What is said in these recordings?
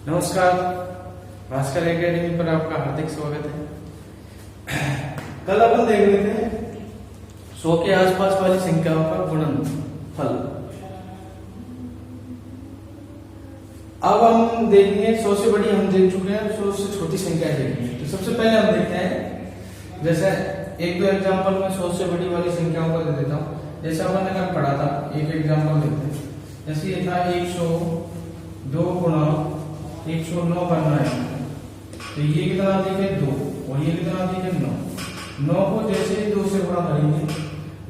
नमस्कार, भास्कर एकेडमी पर आपका हार्दिक स्वागत है। कल अपन देख रहे थे 100 के आसपास वाली संख्याओं का गुणनफल। अब हम देखेंगे 100 से बड़ी हम देख चुके हैं, 100 से छोटी संख्या देखेंगे। तो सबसे पहले हम देखते हैं, जैसे एक दो एग्जांपल में 100 से बड़ी वाली संख्याओं को दे देता हूँ। जैसे अपन ने कल पढ़ा था, एक एग्जांपल देते हैं। जैसे ये था 102 गुणा 109 करना है, तो ये कितना दिखे 2 और ये कितना दिखे 9। 9 को जैसे ही 2 से गुणा करेंगे,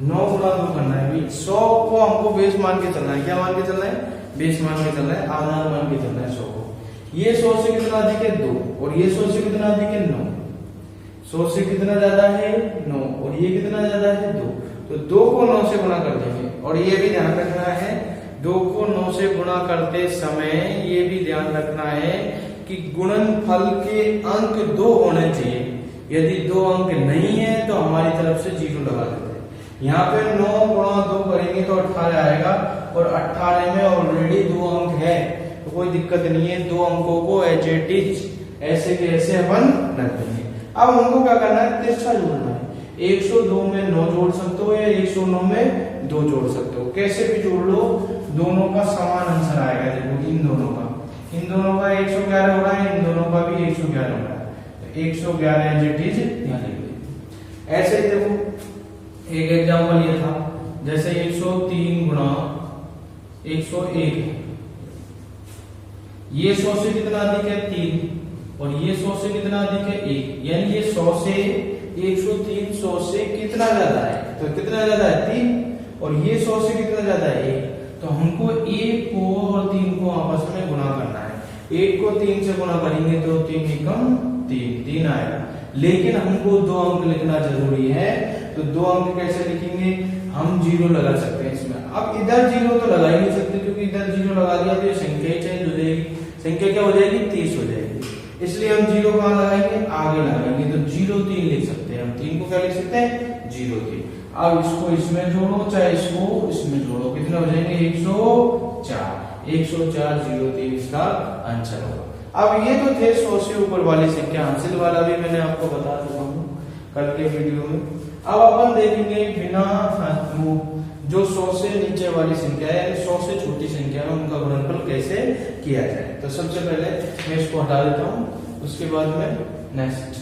9 गुणा 2 करना है भाई। 100 को हमको बेस मान के चलना है। क्या मान के चलना है? बेस मान के चलना है, आधार मान के चलना है 100 को। ये 100 से कितना अधिक है 2 और ये 100 से कितना अधिक है 9। 100 से कितना ज्यादा है 9 और ये कितना ज्यादा है 2, तो 2 को 9 से गुणा कर देंगे। और ये भी ध्यान रखना है, 2 को 9 से गुणा करते समय ये भी ध्यान रखना है कि गुणनफल के अंक 2 होने चाहिए। यदि 2 अंक नहीं है तो हमारी तरफ से 0 लगा देते हैं। यहाँ पे 9 गुणा 2 करेंगे तो 18 आएगा और 18 में ऑलरेडी 2 अंक है, तो कोई दिक्कत नहीं है। 2 अंकों को एज इट इज ऐसे के ऐसे अपन रख देंगे। अब हमको क्या करना है? तिरछा जोड़ना है। 102 में 9 जोड़ सकते हो या 109 में 2 जोड़ सकते हो, कैसे भी जोड़ लो, दोनों का समान आंसर आएगा। देखो इन दोनों का 111 हो रहा है, इन दोनों का भी 111 हो रहा है, तो 111 एज इट इज यहाँ लिख देंगे। ऐसे ही देखो एक एग्जांपल ये था, जैसे 103 गुणा 101 है। ये 100 से कितना अधिक है 3 और ये 100 से कितना अधिक है 1, यानी ये 100 से 103 100 से कितना ज्यादा है, तो कितना ज्यादा है 3 और ये 100 से कितना ज्यादा है 1। तो हमको 1 को और 3 को आपस में गुणा करना है। 1 को 3 से गुणा करेंगे तो 3 एकम 3 आएगा, लेकिन हमको 2 अंक लिखना जरूरी है। तो 2 अंक कैसे लिखेंगे? हम 0 लगा सकते हैं इसमें। अब इधर 0 तो लगा ही नहीं सकते, क्योंकि इधर 0 लगा दिया तो ये संख्या चेंज हो जाएगी। संख्या क्या हो जाएगी? 30 हो जाएगी। इसलिए हम 0 कहाँ लगाएंगे? आगे लगाएंगे, तो 03 लिख सकते हैं। हम 3 को क्या लिख सकते हैं? 03। अब इसको इसमें जोड़ो चाहे इसको इसमें जोड़ो, कितने हो जाएंगे? 104 03 इसका आंसर होगा। अब ये तो थे 100 से ऊपर वाली संख्या, हासिल वाला भी मैंने आपको बता चुका हूँ कल के वीडियो में। अब अपन देखेंगे बिना जो 100 से नीचे वाली संख्या है, 100 से छोटी संख्या है, उनका गुणनफल कैसे किया जाए। तो सबसे पहले मैं इसको हटा देता हूँ, उसके बाद में नेक्स्ट।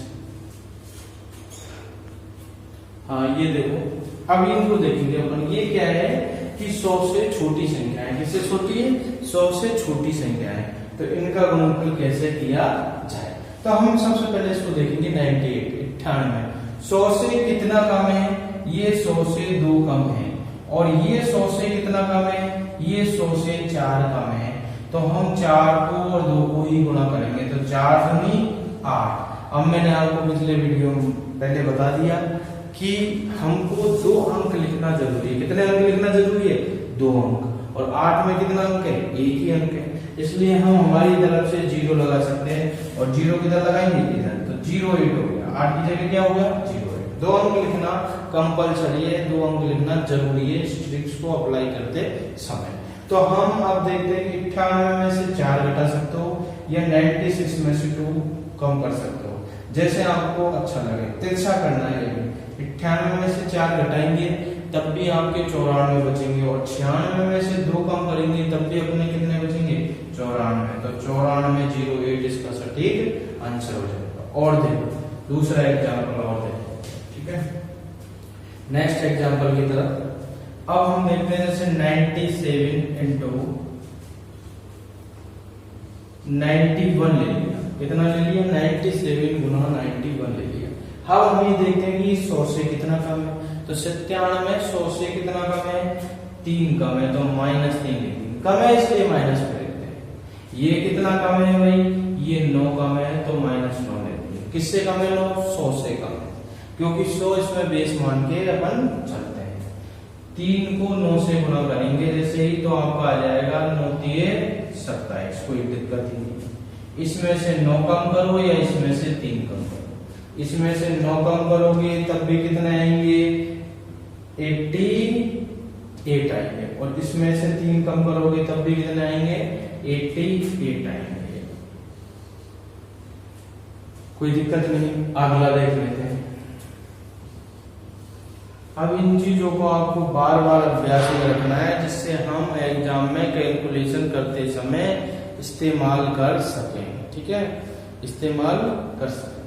हाँ ये देखो, अब इनको देखेंगे अपन। ये क्या है कि 100 से छोटी संख्या है। किससे छोटी है? 100 से छोटी संख्या है। तो इनका गुणनफल कैसे किया जाए, तो हम सबसे पहले इसको देखेंगे 98 100 से कितना कम है? ये 100 से 2 कम है और ये 100 से कितना कम है? ये 100 से 4 कम है। तो हम 4 को और 2 को ही गुणा करेंगे, तो 4 दूनी 8। अब मैंने आपको पिछले वीडियो में पहले बता दिया कि हमको 2 अंक लिखना जरूरी है। कितने अंक लिखना जरूरी है? 2 अंक। और 8 में कितना अंक है? 1 ही अंक है। इसलिए हम हमारी तरफ से 0 लगा सकते हैं और 0 किधर लगाएंगे? इधर। तो 08 हो गया, 8 की जगह क्या हो गया? 08। 2 अंक लिखना कंपलसरी है, 2 अंक लिखना जरूरी है इस ट्रिक्स को अप्लाई करते समय। तो हम अब देखते हैं कि 98 में से 4 घटा सकते हो या 96 में से 2 कम कर सकते हो, जैसे आपको अच्छा लगे। तिरछा करना है। 98 में से 4 घटाएंगे तब भी आपके 94 बचेंगे और 96 में से 2 कम करेंगे तब भी अपने कितने बचेंगे? 94। तो 94 08 इसका सटीक आंसर हो जाएगा। और देखो दूसरा एग्जाम्पल और देखो, ठीक है, नेक्स्ट एग्जाम्पल की तरफ। अब हम देखते हैं जैसे 97 इंटू 91 ले लिया। कितना ले लिया? 97 गुना 91 ले लिया। अब हम ये देखते हैं कि 100 से कितना कम है, तो 97 में 100 से कितना कम है? 3 कम है, तो -3 लिखेंगे। कम है इसलिए माइनस कर देते हैं। ये कितना कम है भाई? ये 9 कम है, तो -9 लेते हैं। किससे कम है 9? 100 से कम है, क्योंकि 100 इसमें बेस मान के अपन चलते हैं। 3 को 9 से गुणा करेंगे जैसे ही, तो आपका आ जाएगा 9 3 27। कोई दिक्कत ही नहीं। इसमें से 9 कम करो या इसमें से 3 कम करो। इसमें से 9 कम करोगे तब भी कितने आएंगे? 88 आएंगे और इसमें से 3 कम करोगे तब भी कितने आएंगे? 88 आएंगे। कोई दिक्कत नहीं। अगला देख लेते हैं। अब इन चीजों को आपको बार बार अभ्यास में रखना है, जिससे हम एग्जाम में कैलकुलेशन करते समय इस्तेमाल कर सकें। ठीक है, इस्तेमाल कर सकें।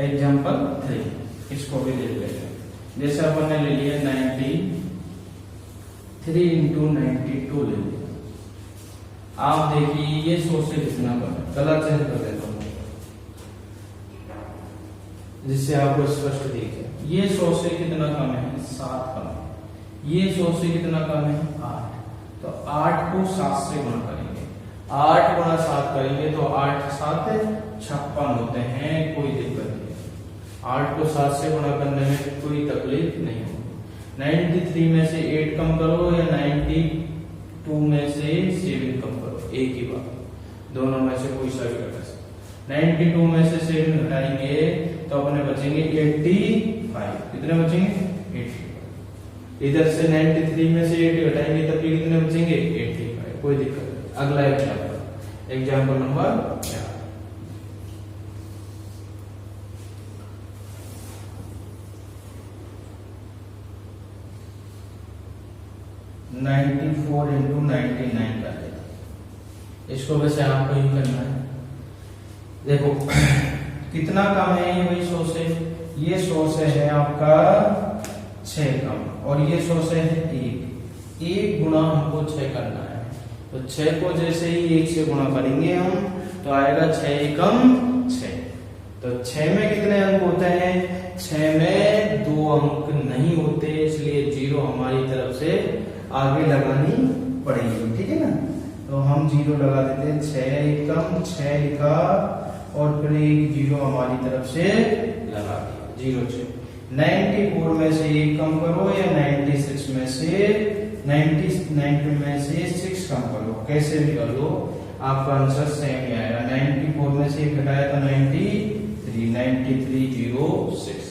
एग्जाम्पल 3, इसको भी देख लेते हैं। जैसे अपन ने ले लिया 93 इंटू 92 ले लिया। आप देखिए ये 100 से कितना कम है, कलर चेंज कर देता हूं जिससे आपको स्पष्ट दिखे। ये 100 से कितना कम है, 7 कम है। ये 100 से कितना कम है, 8। तो 8 को 7 से गुणा करेंगे, 8 गुणा 7 करेंगे तो 8 7 56 होते हैं। कोई दिक्कत नहीं, 8 को 7 से गुणा करने में कोई तकलीफ नहीं होगी। 93 में से 8 कम करो या 92 में से 7 कम करो, एक ही बात, दोनों में से कोई सा भी घटा सकते। 92 में से 7 घटाएंगे तो अपने बचेंगे 85। कितने बचेंगे, 85। इधर से 93 में से 8 घटाएंगे तब ये कितने बचेंगे, 85। कोई दिक्कत नहीं। अगला एग्जाम्पल नंबर 4। 94 इंटू 99 कर देते। इसको वैसे आपको ही करना है। देखो कितना कम है ये भाई 100 से, ये 100 से है आपका 6 कम, और ये 100 से है 1 गुणा हमको 6 करना है। तो 6 को जैसे ही 1 से गुणा करेंगे हम तो आएगा 6 एकम 6। तो 6 में कितने अंक होते हैं, 6 में 2 अंक नहीं होते, इसलिए 0 हमारी तरफ से आगे लगानी पड़ेगी। ठीक है ना, तो हम 0 लगा देते हैं। 6 एकम 6 लिखा और फिर एक 0 हमारी तरफ से लगा दिया, 0 6। 94 में से 1 कम करो या 96 में से 6 कम करो, कैसे भी कर लो आपका आंसर सेम ही आएगा। 94 में से 1 घटाया तो 9306।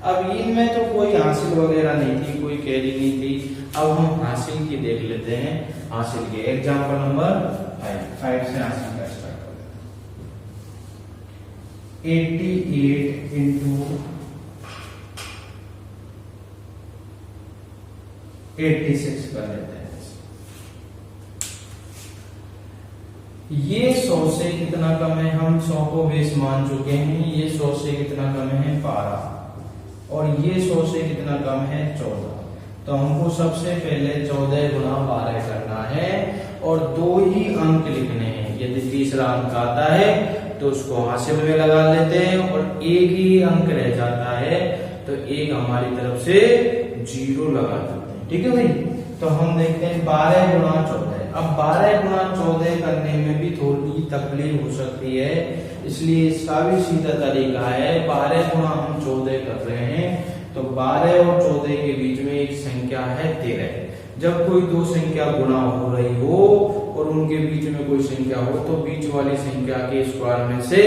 अब इनमें तो कोई हासिल वगैरह नहीं थी, कोई कैरी नहीं थी। अब हम हासिल की देख लेते हैं। हासिल के एग्जाम्पल नंबर 5 से हासिल का स्टार्ट करते हैं। 88 इंटू 86 कर लेते हैं। ये 100 से कितना कम है, हम 100 को बेस मान चुके हैं। ये 100 से कितना कम है, 12, और ये 100 से कितना कम है, 14। तो हमको सबसे पहले 14 गुणा 12 करना है और 2 ही अंक लिखने हैं। यदि तीसरा अंक आता है तो उसको हासिल में लगा लेते हैं, और एक ही अंक रह जाता है तो एक हमारी तरफ से 0 लगा देते हैं। ठीक है भाई, तो हम देखते हैं 12 गुणा 14। अब 12 गुणा 14 करने में भी थोड़ी तकलीफ हो सकती है, इसलिए इसका भी सीधा तरीका है। 12 गुणा हम 14 कर रहे हैं तो 12 और 14 के बीच में एक संख्या है 13। जब कोई दो संख्या गुणा हो रही हो और उनके बीच में कोई संख्या हो तो बीच वाली संख्या के स्क्वायर में से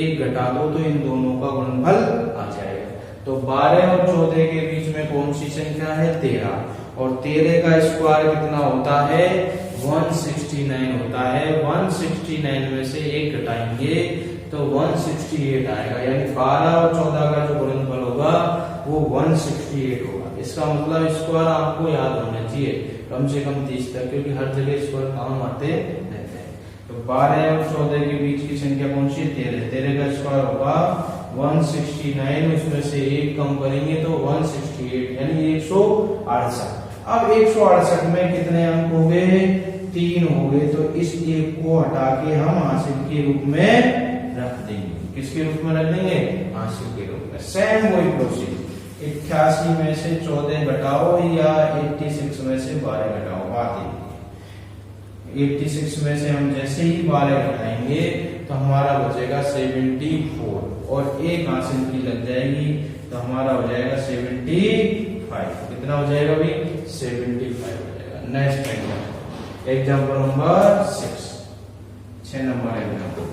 1 घटा दो तो इन दोनों का गुणनफल आ जाएगा। तो 12 और 14 के बीच में कौन सी संख्या है, 13, और 13 का स्क्वायर कितना होता है, 169 होता है। 169 में से 1 घटाएंगे तो 168 आएगा, यानी 12 और 14 का जो गुणनफल होगा वो 168 होगा। इसका मतलब स्क्वायर आपको याद होना चाहिए कम से कम 30 तक, क्योंकि हर जगह स्क्वायर काम आते रहते हैं। तो 12 और 14 के बीच की संख्या कौन सी है, 13। 13 का स्क्वायर होगा 169, उसमें से 1 कम करेंगे तो 168, यानी 168। अब 168 में कितने अंक हो गए, 3 हो गए। तो इस 1 को हटा के हम हासिल के रूप में रख देंगे। किसके रूप में रख देंगे, हासिल के रूप में। सेम वही प्रोसीजर, 88 में से 14 घटाओ या 86 में से 12 घटाओ, बात है। 86 में से हम जैसे ही 12 घटाएंगे तो हमारा बचेगा 74, और एक हासिल की लग जाएगी तो हमारा हो जाएगा 75। कितना हो जाएगा भाई, 75 हो जाएगा। Next example number 6 number example.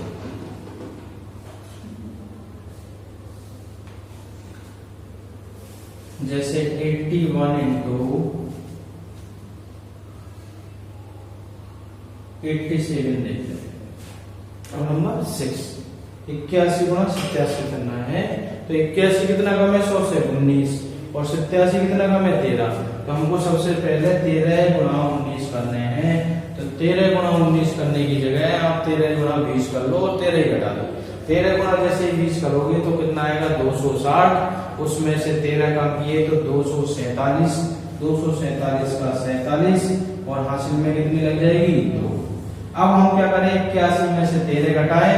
जैसे 81 इंटू 87 देखते हैं। अब नंबर 6 81 गुणा 87 करना है। तो 81 कितना कम है 100 से 19 और 87 कितना कम है 13। तो हमको सबसे पहले 13 गुणा 19 करने हैं। तो 13 गुणा 19 करने की जगह आप 13 गुणा 20 कर लो और 13 ही घटा दो। 13 गुणा जैसे 20 करोगे तो कितना आएगा 260, उसमें से 13 कम किए तो 247, 247 का 47 और हासिल में कितनी लग जाएगी 2। अब हम क्या करें 81 में से 13 घटाएं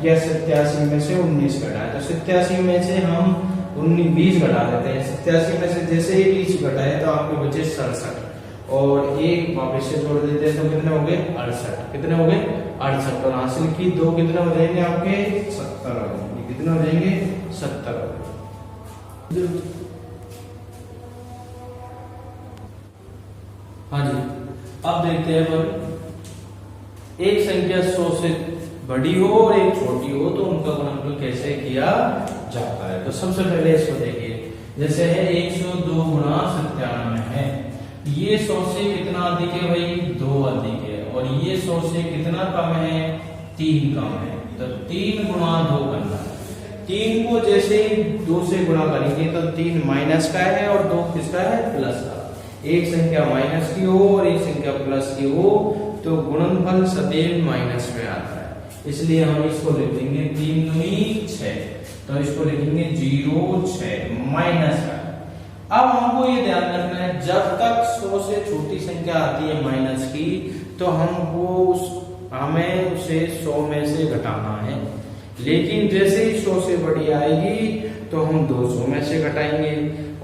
या 87 में से 19 घटाएं। तो 87 में से हम 20 घटा देते हैं। 87 में से जैसे ही 20 घटाए तो आपके बचे 67 और एक वापस से जोड़ देते हैं तो कितने हो गए 68। कितने हो गए 68 और हासिल की 2 कितने हो जाएंगे आपके 70 हो जाएंगे। कितने हो जाएंगे 70 हो जाएंगे। हाँ जी, अब देखते हैं पर एक संख्या 100 से बड़ी हो और एक छोटी हो तो उनका गुणनफल कैसे किया जाता है। तो सबसे पहले इसको देखिए, जैसे है 102 गुणा 97 है, ये 100 से कितना अधिक है भाई 2 अधिक है और ये 100 से कितना कम है 3 कम है। तो 3 गुणा 2 करना है। 3 को जैसे ही 2 से गुणा करेंगे तो 3 माइनस का है और 2 किसका है प्लस का। एक संख्या माइनस की हो और एक संख्या प्लस की हो तो गुणनफल सदैव माइनस में आता है, इसलिए हम इसको लिख देंगे 3 दूनी 6। तो इसको लिखेंगे 0 6 माइनस का। अब हमको ये ध्यान रखना है जब तक 100 से छोटी संख्या आती है माइनस की तो हमें उसे 100 में से घटाना है, लेकिन जैसे ही 100 से बड़ी आएगी तो हम 200 में से घटाएंगे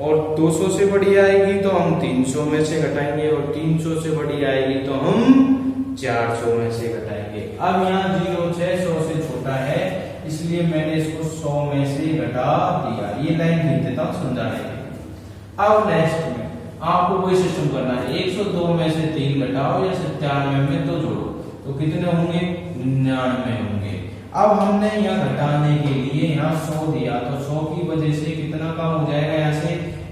और 200 से बड़ी आएगी तो हम 300 में से घटाएंगे और 300 से बड़ी आएगी तो हम 400 में से घटाएंगे। अब यहाँ 0 6 100 से छोटा है इसलिए मैंने इसको 100 में से घटा दिया। ये लाइन लिख देता हूँ समझाने के लिए। अब नेक्स्ट में आपको वही सिस्टम करना है, 102 में से 3 घटाओ या 97 में 2 जोड़ो तो कितने होंगे 99 होंगे। अब हमने यहाँ घटाने के लिए यहाँ 100 दिया तो 100 की वजह से कितना कम हो जाएगा, यहाँ से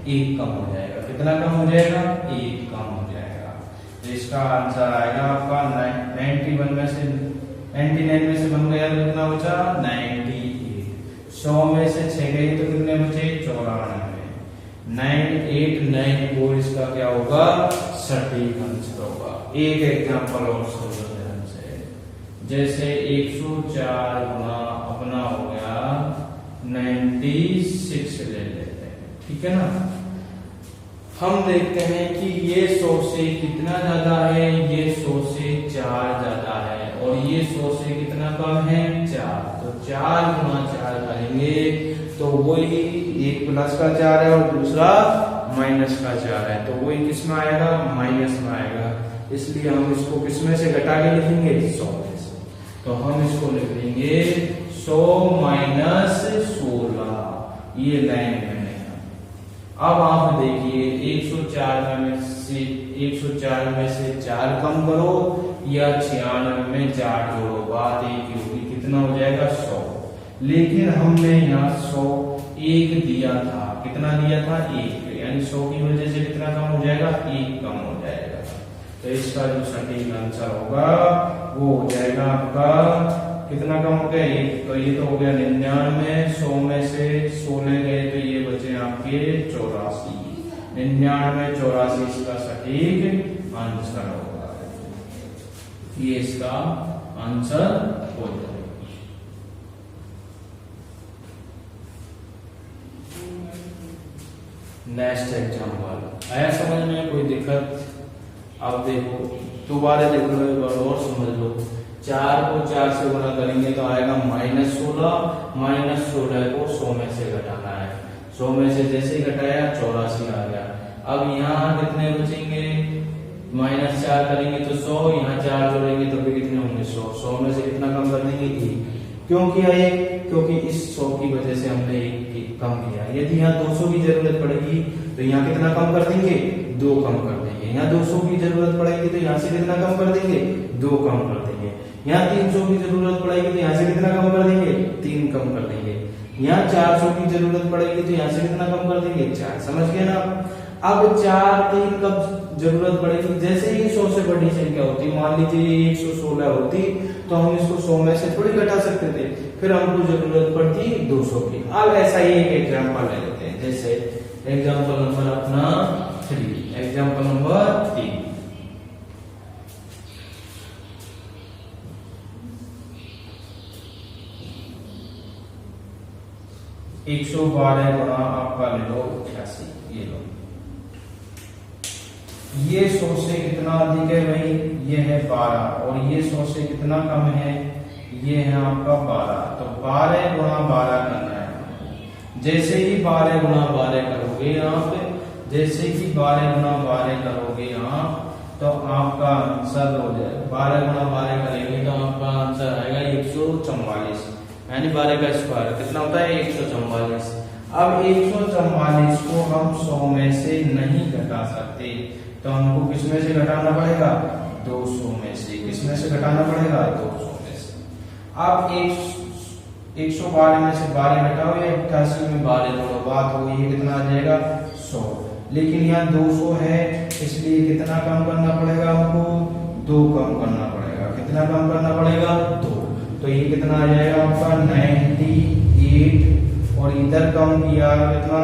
1 कम हो जाएगा। कितना कम हो जाएगा 1 कम हो जाएगा। तो इसका आंसर आएगा आपका 91 में से 99 में से बन गया तो कितना बचा 98। 100 में से 6 गई तो कितने बचे 94। 9894 इसका क्या होगा सटीक आंसर होगा। एक एग्जांपल और समझो ध्यान से, जैसे 104 गुना अपना हो गया 96 ले लेते हैं, ठीक है ना। हम देखते हैं कि ये 100 से कितना ज्यादा है, ये 100 से 4 ज्यादा है और ये 100 से कितना कम है 4। तो 4 गुना 4 करेंगे तो वही एक प्लस का 4 है और दूसरा माइनस का 4 है, तो वही किस में आएगा माइनस में आएगा। इसलिए हम इसको किस में से घटा के लिखेंगे 100 में से। तो हम इसको लिख देंगे 100 माइनस 16, ये लाइन मैंने। अब आप देखिए 104 में से 4 कम करो या 96 में 4 जोड़ो, बात एक ही होगी, कितना हो जाएगा 100। लेकिन हमने यहाँ 100 1 दिया था, कितना दिया था 1, यानी 100 की वजह से कितना कम हो जाएगा 1 कम हो जाएगा। तो इसका जो सटीक आंसर होगा वो हो जाएगा आपका कितना कम हो गया 1। तो ये तो हो गया 99, 100 में से 16 गए तो ये बचे आपके 84। 99 84 इसका सटीक आंसर होगा, ये इसका आंसर हो जाएगा। नेक्स्ट एग्जाम्पल आया समझ में, कोई दिक्कत? अब देखो दोबारा देख लो एक बार और समझ लो। 4 को 4 से गुणा करेंगे तो आएगा -16, -16 को 100 में से घटाना है। 100 में से जैसे ही घटाया 84 आ गया। अब यहाँ कितने बचेंगे, -4 करेंगे तो 100, यहाँ 4 जोड़ेंगे तो भी कितने होंगे 100। 100 में से कितना कम कर देंगे 1। क्यों किया 1? क्योंकि इस 100 की वजह से हमने 1 कम किया। यदि यहाँ 200 की जरूरत पड़ेगी तो यहाँ कितना कम कर देंगे 2 कम कर देंगे। यहाँ 200 की जरूरत पड़ेगी तो यहाँ से कितना कम कर देंगे 2 कम कर देंगे। यहाँ 300 की जरूरत पड़ेगी तो यहाँ से कितना कम कर देंगे 3 कम कर देंगे। यहाँ 400 की जरूरत पड़ेगी तो यहाँ से कितना कम कर देंगे 4। समझ गए ना? अब 4 3 कब जरूरत पड़ेगी। जैसे ही 100 से बड़ी संख्या होती, मान लीजिए 116 होती, तो हम इसको 100 में से थोड़ी घटा सकते थे, फिर हमको जरूरत पड़ती 200 की। अब ऐसा ही एक एग्जांपल ले लेते हैं, जैसे एग्जांपल नंबर अपना 3, एग्जांपल नंबर 3। एक 112 गुणा आपका ले लो 88, ये लो। ये 100 से कितना अधिक है भाई, ये है 12, और ये 100 से कितना कम है, ये है आपका 12। तो 12 गुणा 12 करना है। जैसे ही 12 गुणा 12 करोगे आप, जैसे ही 12 गुणा 12 करोगे आप, तो आपका आंसर हो जाएगा, 12 गुणा 12 करेंगे तो आपका आंसर आएगा 144, यानी 12 का स्क्वायर कितना होता है 144। अब 144 को हम 100 में से नहीं घटा सकते, तो हमको किस में से घटाना पड़ेगा, 200 में से। किस में से घटाना पड़ेगा, 200 में से। अब 112 में से 12 घटाओ, या 88 में 12 जोड़ो, बात हो ये कितना आ जाएगा 100। लेकिन यहाँ 200 है, इसलिए कितना कम करना पड़ेगा हमको, 2 कम करना पड़ेगा। कितना कम करना पड़ेगा, 2। तो ये कितना आ जाएगा आपका 98, और इधर कम किया कितना,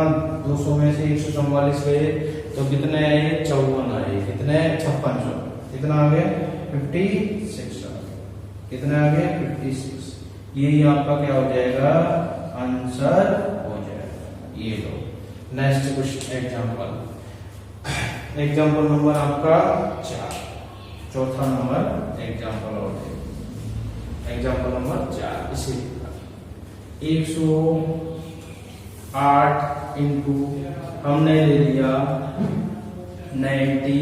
200 में से 144 गए, तो कितने आए, 54 आए। कितने, 56। कितना आ गया, 56। कितना आ गया, 56। यही आपका क्या हो जाएगा, आंसर हो जाएगा। ये लो नेक्स्ट क्वेश्चन, एग्जांपल नंबर आपका 4, चौथा नंबर एग्जांपल और एग्जांपल नंबर 4। इसी 108 इंटू हमने ले लिया 93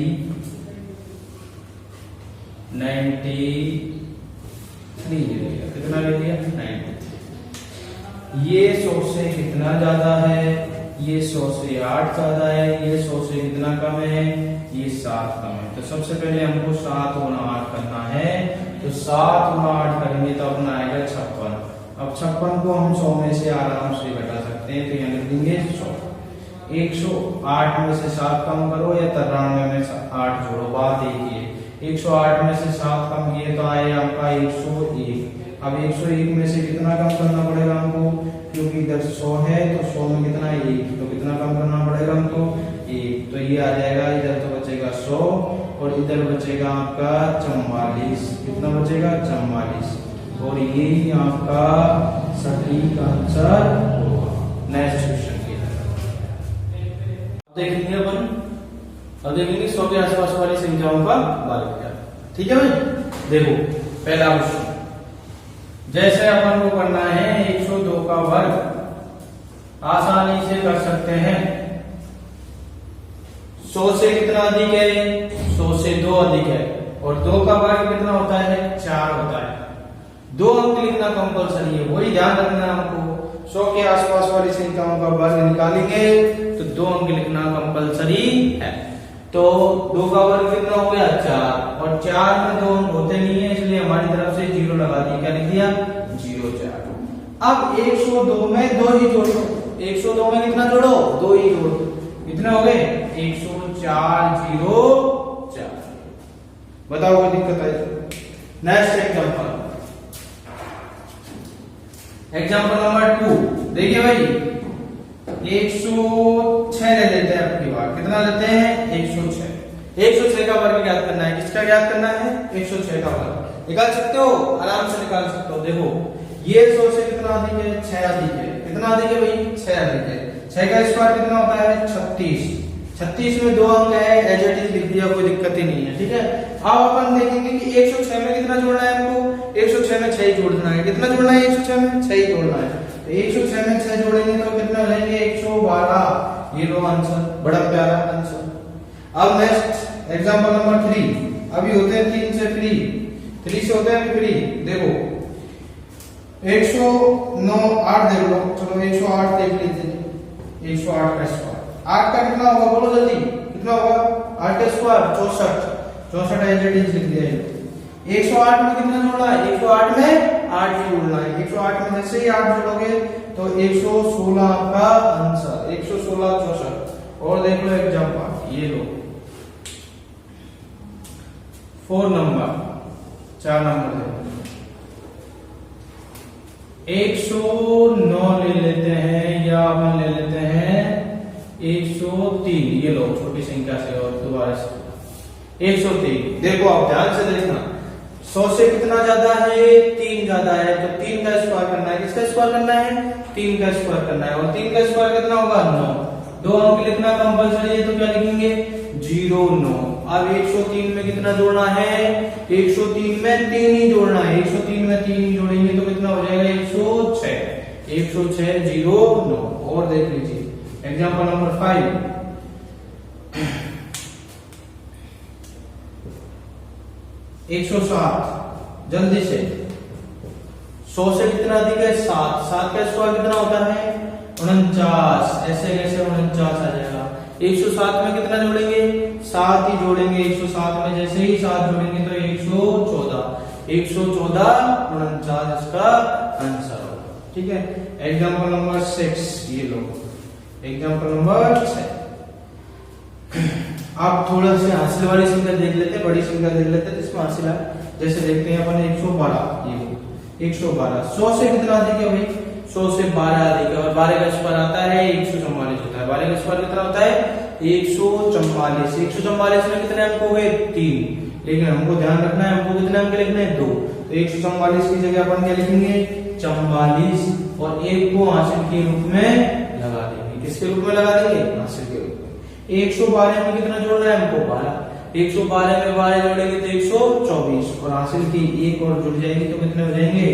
ले लिया। कितना ले लिया, 93। ये 100 से कितना ज्यादा है, ये 100 से 8 ज्यादा है, ये 100 से कितना कम है, ये 7 कम है। तो सबसे पहले हमको 7 गुणा 8 करना है, तो 7 गुणा 8 करेंगे तो अपना आएगा 56। अब 56 को हम 100 में से आराम से घटा सकते हैं, तो यहाँ लिख देंगे 100। 108 में से 7 कम करो, या 93 में से 8 जोड़ो, बात एक ही है। 108 में से 7 कम किए तो आए आपका 101। अब 101 में से कितना कम करना पड़ेगा हमको, क्योंकि इधर 100 है, तो 100 में कितना है 1, तो कितना कम करना पड़ेगा हमको 1। तो ये आ जाएगा, इधर तो बचेगा 100, और इधर बचेगा आपका 44। कितना बचेगा, 44। और यही आपका सटीक आंसर होगा। नेक्स्ट क्वेश्चन देखेंगे अपन, अब देखेंगे 100 के आसपास वाली संख्याओं का बारे। ठीक है भाई, देखो पहला क्वेश्चन, जैसे अपन को करना है 102 का वर्ग, आसानी से कर सकते हैं। 100 से कितना अधिक है, 100 से 2 अधिक है, और 2 का वर्ग कितना होता है, 4 होता है। 2 अंक लिखना कंपल्सरी है, वही ध्यान रखना है हमको। 100 के आसपास वाली संख्याओं का वर्ग निकालेंगे तो 2 अंक लिखना कंपल्सरी है। तो 2 का वर्ग कितना हो गया, 4, और 4 में 2 अंक होते नहीं है, इसलिए हमारी तरफ से 0 लगा दिया। क्या लिख दिया, 0, 4। अब 102 में 2 ही जोड़ो, 102 में कितना जोड़ो, 2 ही जोड़ो। कितने हो गए, 104, 0, 4। बताओ कोई दिक्कत है। Next example, example number 2। देखिए भाई 106 ले लेते हैं आपकी बार। कितना लेते हैं, 106। 106 का वर्ग ज्ञात करना है। किसका ज्ञात करना है, 106 का वर्ग। निकाल सकते हो, आराम से निकाल सकते हो। देखो ये 100 से कितना अधिक है, 6 अधिक है। कितना अधिक है भाई, 6 अधिक है। 6 का स्क्वायर कितना होता है, 36। 36 में 2 अंक है, एज इट इज लिख दिया, कोई दिक्कत ही नहीं है। ठीक है, अब अपन देखेंगे कि 106 में कितना जोड़ना है हमको, 106 में 6 ही जोड़ना है। कितना जोड़ना है, 106 में 6 ही जोड़ना है। 106 में 6 जोड़ेंगे तो कितना लेंगे, 112। ये लो आंसर, बड़ा प्यारा आंसर। अब नेक्स्ट एग्जांपल नंबर 3। अभी होते हैं 3 से फ्री, 3 से होते हैं फ्री। देखो 109, 8 देख लो, चलो 108 देख लीजिए। 108 का स्क्वायर, 8 का कितना होगा, बोलो जल्दी, कितना होगा, 8 का स्क्वायर 64। 64 एज इट इज लिख दिया। 108 में कितना जोड़ना है, 108 में 8 जोड़ना है। 108 में जैसे ही 8 जोड़ोगे तो 116 आपका आंसर, 116, 64। और देख लो एग्जांपल, ये लो 4 नंबर 4 नंबर 109 ले लेते हैं या अपन ले लेते हैं 103। ये लो छोटी संख्या से और दोबारा से 103। देखो आप ध्यान से देखना, 100 से कितना ज्यादा है, 3 ज्यादा है, तो 3 का स्क्वायर करना है। किसका स्क्वायर करना है, 3 का स्क्वायर करना है। और 3 का स्क्वायर कितना होगा, 9। 2 अंक लिखना कंपलसरी है, तो क्या लिखेंगे 0 9। अब 103 में कितना जोड़ना है, 103 में 3 ही जोड़ना है। 103 में 3 ही जोड़ेंगे तो कितना हो जाएगा 106। 106 0 9। और देख लीजिए एग्जाम्पल नंबर 5। 107 जल्दी से, 100 से कितना अधिक है 7। 7 का स्क्वायर कितना होता है 49। ऐसे कैसे 49 आ जाएगा। 107 में कितना जोड़ेंगे 7 ही जोड़ेंगे। 107 में जैसे ही 7 जोड़ेंगे तो 114। 114 49 इसका आंसर होगा। ठीक है। एग्जाम्पल नंबर 6 ये लो, एग्जाम्पल नंबर 6। आप थोड़ा से हासिल वाली संख्या देख लेते हैं, बड़ी संख्या देख लेते हैं, इसमें हासिल है। जैसे देखते हैं अपन 112, ये 112। 100 से कितना अधिक है भाई, 100 से 12 अधिक है। और 12 का स्क्वायर आता है 144 होता है। 12 का स्क्वायर कितना होता है 144। 144 में कितने अंक हो गए 3, लेकिन हमको ध्यान रखना है हमको कितने अंक लिखने हैं 2। तो 144 की जगह अपन क्या लिखेंगे 44 और 1 को हासिल के रूप में लगा देंगे। किसके रूप में लगा देंगे, हासिल के रूप में। 112 में कितना जोड़ना है हमको 12। 112 में 12 जोड़ेंगे तो 124 और हासिल की 1 और जुड़ जाएगी तो कितने हो जाएंगे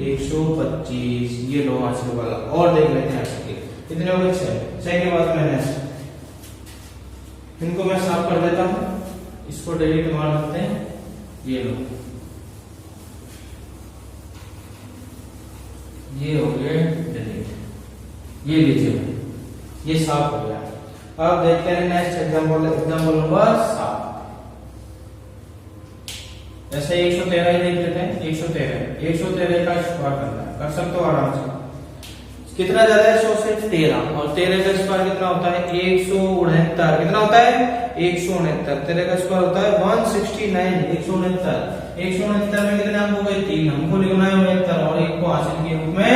125। ये लो हासिल वाला। और देख लेते हैं हासिल के कितने हो गए 6 के बाद मैंने इनको मैं साफ कर देता हूं, इसको डिलीट मार देते हैं। ये लो, ये हो गए डिलीट। ये लीजिए ये साफ हो गया। अब देखते हैं नेक्स्ट एग्जांपल, एग्जांपल नंबर 7। जैसे 113 ही देख लेते हैं। 113 का स्क्वायर करना है, कर सकते हो आराम से। कितना ज्यादा है 100 से 13 और 13 का स्क्वायर कितना होता है 169। कितना होता है 169। 13 का स्क्वायर होता है 169। 169 में कितने अंक हो गए 3। हमको लिखना है 69 और 1 को हासिल के रूप में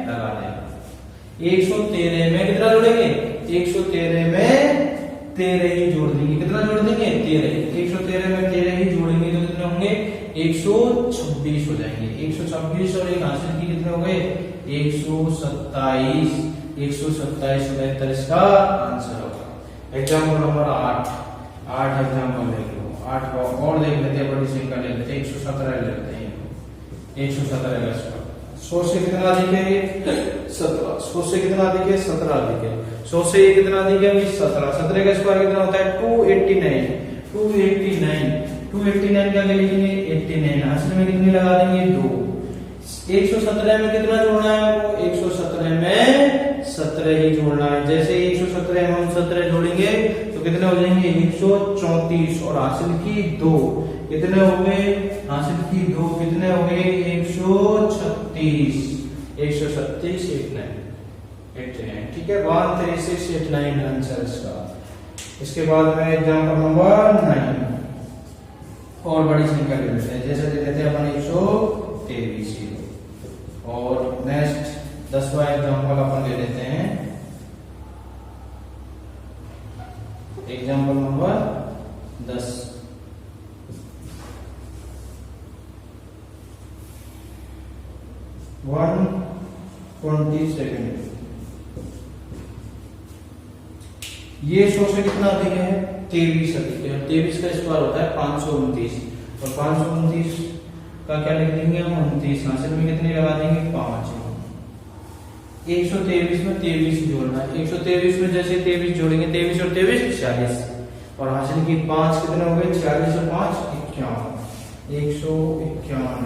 लगा देंगे। 113 में कितना जोड़ेंगे 113 में 13 ही जोड़ देंगे। कितना जोड़ देंगे 13। 113 में 13 ही जोड़ेंगे तो कितने होंगे 126 हो जाएंगे। 126 और 1 हासिल की कितने हो गए 127। 127 इसका आंसर होगा। एग्जाम्पल नंबर 8 एग्जाम्पल देख लो। 8 को और देख लेते हैं, बड़ी संख्या ले लेते हैं। 117 ले लेते हैं। 117 का स्क्वायर 100 से कितना अधिक है 17। 100 से कितना अधिक है 17 अधिक है। 100 से ये कितना अधिक है 17। 17 का स्क्वायर कितना होता है 289। 289 क्या लिखेंगे 89। हासिल में कितनी लगा देंगे 2। 117 में कितना जोड़ना है हमको 117 में 17 ही जोड़ना है। जैसे 117 में हम 17 जोड़ेंगे तो कितने हो जाएंगे 134 और हासिल की 2। कितने हो गए हासिल की 2 कितने हो गए 136। 136 89। ठीक है 136 89 आंसर इसका। इसके बाद में एग्जांपल नंबर 9 और बड़ी संख्या ले लेते हैं। जैसे दे देते हैं अपन 123 और नेक्स्ट 10वां एग्जांपल अपन ले लेते हैं। Example number 10। One 20 second. ये 100 से कितना अधिक है 23 अधिक है। 23 का स्क्वायर होता है 529 और 529 का क्या लिख देंगे हम 29। हासिल में कितनी लगा देंगे 5। 123 में 23 जोड़ना है। 123 में जैसे 23 जोड़ेंगे 23 और 23 40 और हासिल की 5 कितने हो गए 40 और 5 51। 151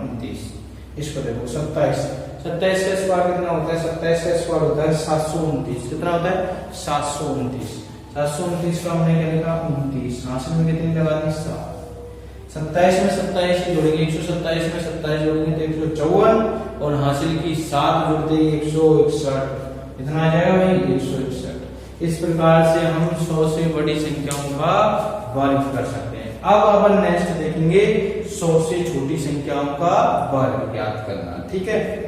29। इसको देखो 27 का स्क्वायर कितना होता है 27 का स्क्वायर होता है 729। कितना होता है 729। 729 का हमने क्या लिखा 29। हासिल में कितनी लगा दी 7। 27 में 27 जोड़ेंगे 127 में 27 जोड़ेंगे तो 154 और हासिल की 7 जोड़ते 161। कितना आ जाएगा भाई 161। इस प्रकार से हम 100 से बड़ी संख्याओं का वर्ग कर सकते हैं। अब अपन नेक्स्ट देखेंगे 100 से छोटी संख्याओं का वर्ग ज्ञात करना। ठीक है।